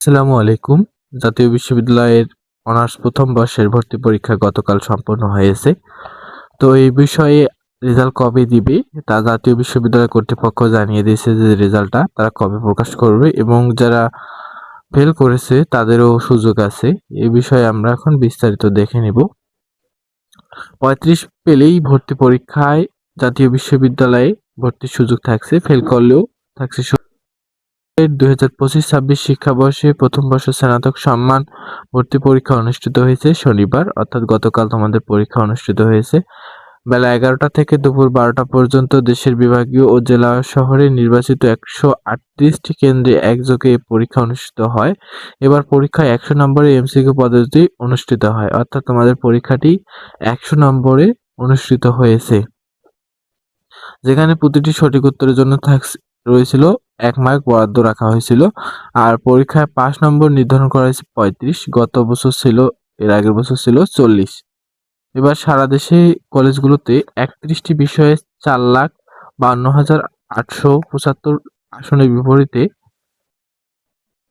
আসসালামু আলাইকুম। জাতীয় বিশ্ববিদ্যালয়ের অনার্স প্রথম বর্ষের ভর্তি পরীক্ষা গতকাল সম্পন্ন হয়েছে। তো এই বিষয়ে রেজাল্ট কবে দিবে তা জাতীয় বিশ্ববিদ্যালয় কর্তৃপক্ষ জানিয়ে দিয়েছে যে রেজাল্টটা তারা কবে প্রকাশ করবে এবং যারা ফেল করেছে তাদেরও সুযোগ আছে। এই বিষয়ে আমরা এখন বিস্তারিত দেখে নিব। 35 পেলেই ভর্তি পরীক্ষায় জাতীয় বিশ্ববিদ্যালয়ে ভর্তির সুযোগ থাকছে, ফেল করলেও থাকছে। 2025-26 শিক্ষাবর্ষে প্রথম বর্ষ স্নাতক সম্মান ভর্তি পরীক্ষা অনুষ্ঠিত হয়েছে শনিবার, অর্থাৎ গতকাল তোমাদের পরীক্ষা অনুষ্ঠিত হয়েছে। বেলা 11টা থেকে দুপুর 12টা পর্যন্ত দেশের বিভাগীয় ও জেলা শহরে নির্বাচিত 138টি কেন্দ্রে একযোগে পরীক্ষা অনুষ্ঠিত হয়। এবার পরীক্ষায় 100 নম্বরে এমসিকিউ পদ্ধতি অনুষ্ঠিত হয়, অর্থাৎ তোমাদের পরীক্ষাটি 100 নম্বরে অনুষ্ঠিত হয়েছে, যেখানে প্রতিটি সঠিক উত্তরের জন্য রয়েছিল 1 মার্ক বরাদ্দ রাখা হয়েছিল। আর পরীক্ষায় পাস নম্বর নির্ধারণ করা হয়েছে 35, গত বছর ছিল, এর আগের বছর ছিল 40। এবার সারা দেশে কলেজগুলোতে 31টি বিষয়ে 4,52,875 আসনের বিপরীতে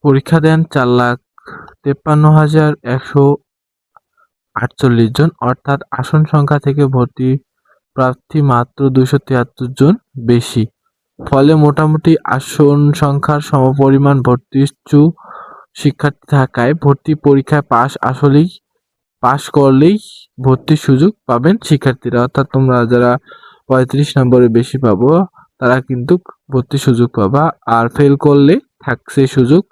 পরীক্ষা দেন 4,53,148 জন, অর্থাৎ আসন সংখ্যা থেকে ভর্তি প্রার্থী মাত্র 273 জন বেশি। ফলে মোটামুটি আসন সংখ্যার সমপরিমাণ ভর্তি ইচ্ছুক শিক্ষার্থী থাকায় ভর্তি পরীক্ষায় পাশ করলেই ভর্তির সুযোগ পাবেন শিক্ষার্থীরা, অর্থাৎ তোমরা যারা 35 নম্বরে বেশি পাবো তারা কিন্তু ভর্তির সুযোগ পাবা। আর ফেল করলে থাকছে সুযোগ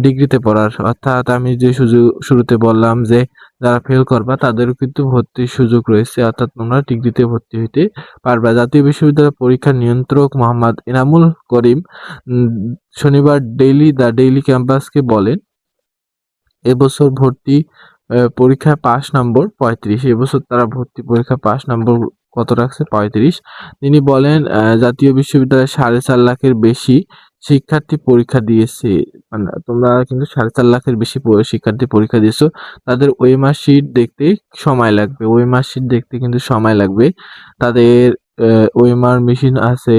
ডিগ্রিতে পড়ার, অর্থাৎ আমি যে সুযোগ শুরুতে বললাম যে যারা ফেল করবা তাদেরও কিন্তু ভর্তির সুযোগ রয়েছে, অর্থাৎ তোমরা ডিগ্রিতে ভর্তি হইতে পারবা। জাতীয় বিশ্ববিদ্যালয় পরীক্ষার নিয়ন্ত্রক মোহাম্মদ এনামুল করিম শনিবার দ্য ডেইলি ক্যাম্পাসকে বলেন, এবছর ভর্তি পরীক্ষায় পাস নম্বর 35। এবছর তারা ভর্তি পরীক্ষা পাস নম্বর কত রাখছে? 35। তিনি বলেন, জাতীয় বিশ্ববিদ্যালয়ে 4.5 লাখের বেশি শিক্ষার্থী পরীক্ষা দিয়েছে। মানে তোমরা কিন্তু 4.5 লাখের বেশি শিক্ষার্থী পরীক্ষা দিয়েছো। তাদের ওএমআর শিট দেখতে সময় লাগবে, ওএমআর শিট দেখতে কিন্তু সময় লাগবে। তাদের ওএমআর মেশিন আছে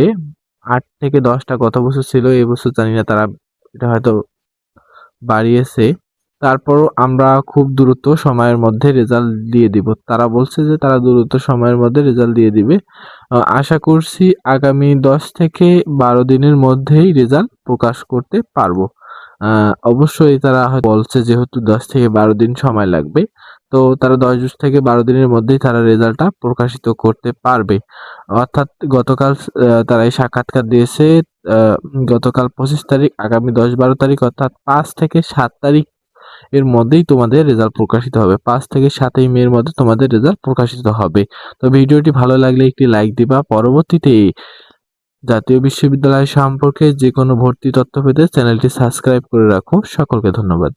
8 থেকে 10টা, গত বছর ছিল, এবছর জানি না, তারা এটা হয়তো বাড়িয়েছে। তারপরও আমরা খুব দ্রুত সময়ের মধ্যে রেজাল্ট দিয়ে দিব। তারা বলছে যে তারা দ্রুত সময়ের মধ্যে রেজাল্ট দিয়ে দিবে। আশা করছি আগামী 10 থেকে 12 দিনের মধ্যেই রেজাল্ট প্রকাশ করতে পারবো। অবশ্যই তারা বলছে যেহেতু 10 থেকে 12 দিন সময় লাগবে, তো তারা 10 থেকে 12 দিনের মধ্যেই তারা রেজাল্টটা প্রকাশিত করতে পারবে। অর্থাৎ গতকাল তারা এই সাক্ষাৎকার দিয়েছে, গতকাল 25 তারিখ, আগামী 10-12 তারিখ অর্থাৎ 5 থেকে 7 তারিখ এর মধ্যেই তোমাদের রেজাল্ট প্রকাশিত হবে। 5 থেকে 7 মে এর মধ্যে তোমাদের রেজাল্ট প্রকাশিত হবে। তো ভিডিওটি ভালো লাগলে একটি লাইক দিবা। পরবর্তীতে জাতীয় বিশ্ববিদ্যালয় সম্পর্কে যে কোনো ভর্তি তথ্য পেতে চ্যানেলটি সাবস্ক্রাইব করে রাখো। সকলকে ধন্যবাদ।